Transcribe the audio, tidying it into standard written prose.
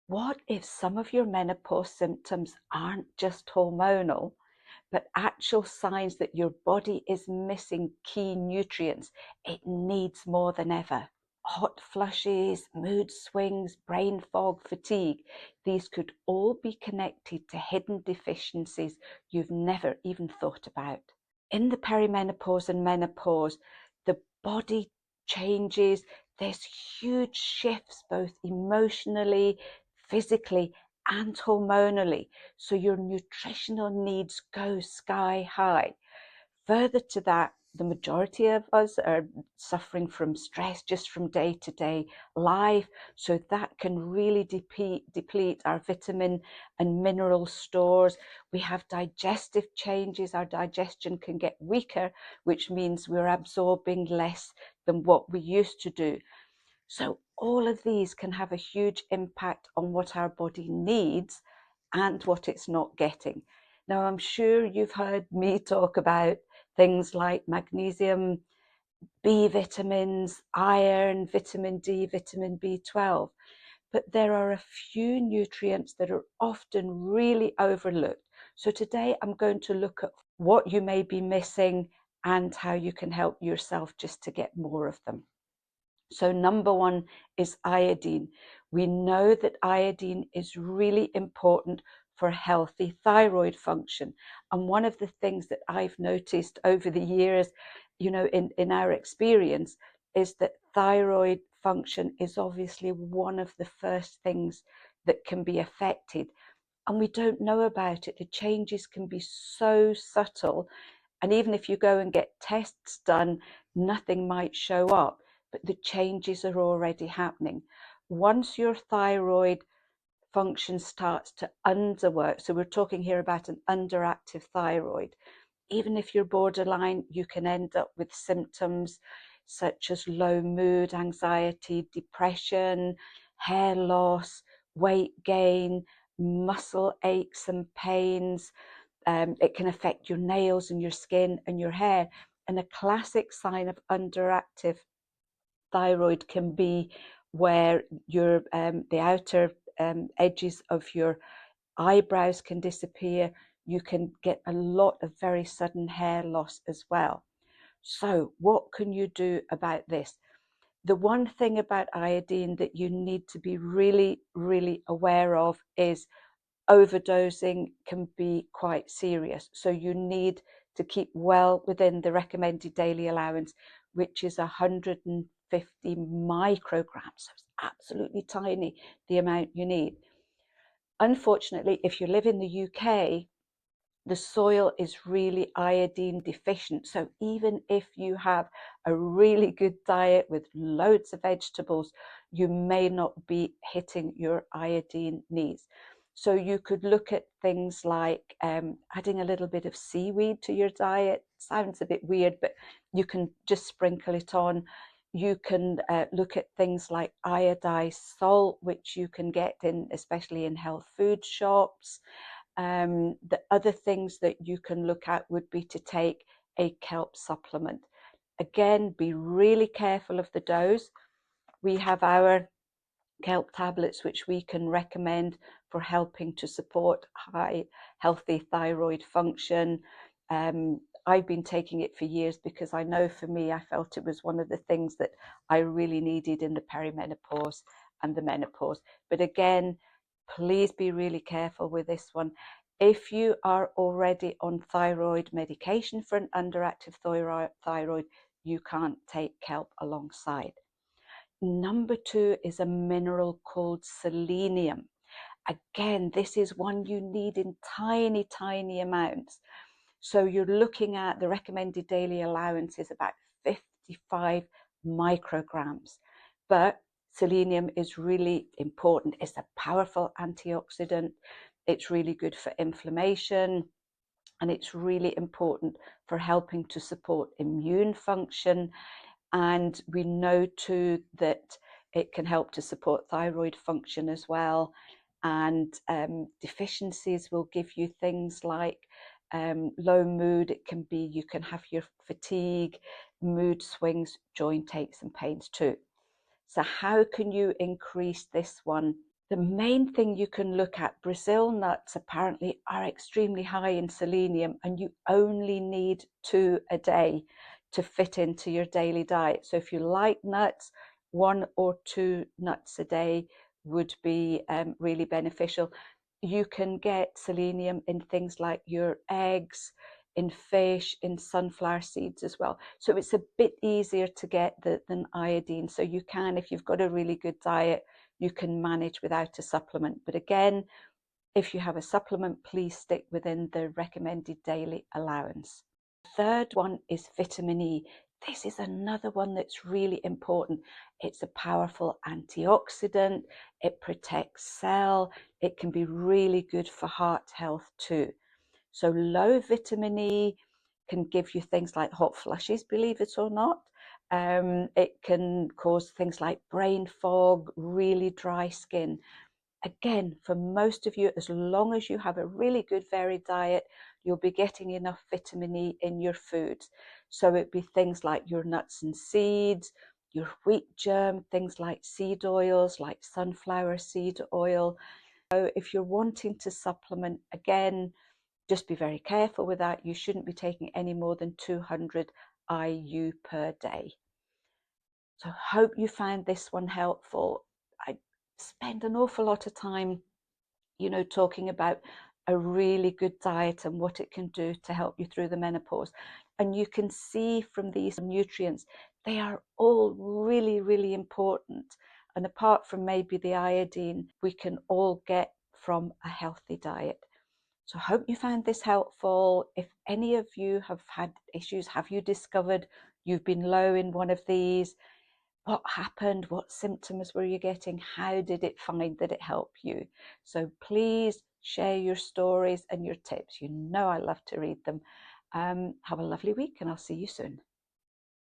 what if some of your menopause symptoms aren't just hormonal, but actual signs that your body is missing key nutrients it needs more than ever? Hot flushes, mood swings, brain fog, fatigue, these could all be connected to hidden deficiencies you've never even thought about. In the perimenopause and menopause, the body changes. There's huge shifts, both emotionally, physically, and hormonally. So your nutritional needs go sky high. Further to that, the majority of us are suffering from stress just from day-to-day life. So that can really deplete our vitamin and mineral stores. We have digestive changes. Our digestion can get weaker, which means we're absorbing less than what we used to do. So all of these can have a huge impact on what our body needs and what it's not getting. Now, I'm sure you've heard me talk about things like magnesium, B vitamins, iron, vitamin D, vitamin B12, but there are a few nutrients that are often really overlooked. So today I'm going to look at what you may be missing and how you can help yourself just to get more of them. So number one is iodine. We know that iodine is really important for healthy thyroid function. And one of the things that I've noticed over the years, in our experience, is that thyroid function is obviously one of the first things that can be affected. And we don't know about it. The changes can be so subtle. And even if you go and get tests done, nothing might show up, but the changes are already happening. Once your thyroid function starts to underwork, so we're talking here about an underactive thyroid, even if you're borderline, you can end up with symptoms such as low mood, anxiety, depression, hair loss, weight gain, muscle aches and pains. It can affect your nails and your skin and your hair. And a classic sign of underactive thyroid can be where your the outer edges of your eyebrows can disappear. You can get a lot of very sudden hair loss as well. So what can you do about this? The one thing about iodine that you need to be really, really aware of is overdosing can be quite serious. So you need to keep well within the recommended daily allowance, which is 150 micrograms. So it's absolutely tiny, the amount you need. Unfortunately, if you live in the UK, the soil is really iodine deficient. So even if you have a really good diet with loads of vegetables, you may not be hitting your iodine needs. So you could look at things like adding a little bit of seaweed to your diet. Sounds a bit weird, but you can just sprinkle it on. You can look at things like iodized salt, which you can get in, especially in health food shops. The other things that you can look at would be to take a kelp supplement. Again, be really careful of the dose. We have our kelp tablets, which we can recommend for helping to support healthy thyroid function. I've been taking it for years because I know for me, I felt it was one of the things that I really needed in the perimenopause and the menopause. But again, please be really careful with this one. If you are already on thyroid medication for an underactive thyroid, you can't take kelp alongside. Number two is a mineral called selenium. Again, this is one you need in tiny, tiny amounts. So you're looking at the recommended daily allowance is about 55 micrograms. But selenium is really important. It's a powerful antioxidant. It's really good for inflammation. And it's really important for helping to support immune function. And we know too that it can help to support thyroid function as well. And deficiencies will give you things like low mood. It can be, you can have your fatigue, mood swings, joint aches and pains too. So how can you increase this one? The main thing you can look at, Brazil nuts apparently are extremely high in selenium, and you only need 2 a day to fit into your daily diet. So if you like nuts, 1 or 2 nuts a day would be really beneficial. You can get selenium in things like your eggs, in fish, in sunflower seeds as well. So it's a bit easier to get than iodine. So you can, if you've got a really good diet, you can manage without a supplement. But again, if you have a supplement, please stick within the recommended daily allowance. Third one is vitamin E. This is another one that's really important. It's a powerful antioxidant. It protects cell. It can be really good for heart health too. So low vitamin E can give you things like hot flushes, believe it or not. It can cause things like brain fog, really dry skin. Again, for most of you, as long as you have a really good varied diet, you'll be getting enough vitamin E in your foods. So it'd be things like your nuts and seeds, your wheat germ, things like seed oils, like sunflower seed oil. So if you're wanting to supplement, again, just be very careful with that. You shouldn't be taking any more than 200 IU per day. So hope you found this one helpful. I spend an awful lot of time, talking about a really good diet and what it can do to help you through the menopause. And you can see from these nutrients, they are all really, really important. And apart from maybe the iodine, we can all get from a healthy diet. So I hope you found this helpful. If any of you have had issues, have you discovered you've been low in one of these? What happened? What symptoms were you getting? How did it find that it helped you? So please share your stories and your tips. You know I love to read them. Have a lovely week, and I'll see you soon.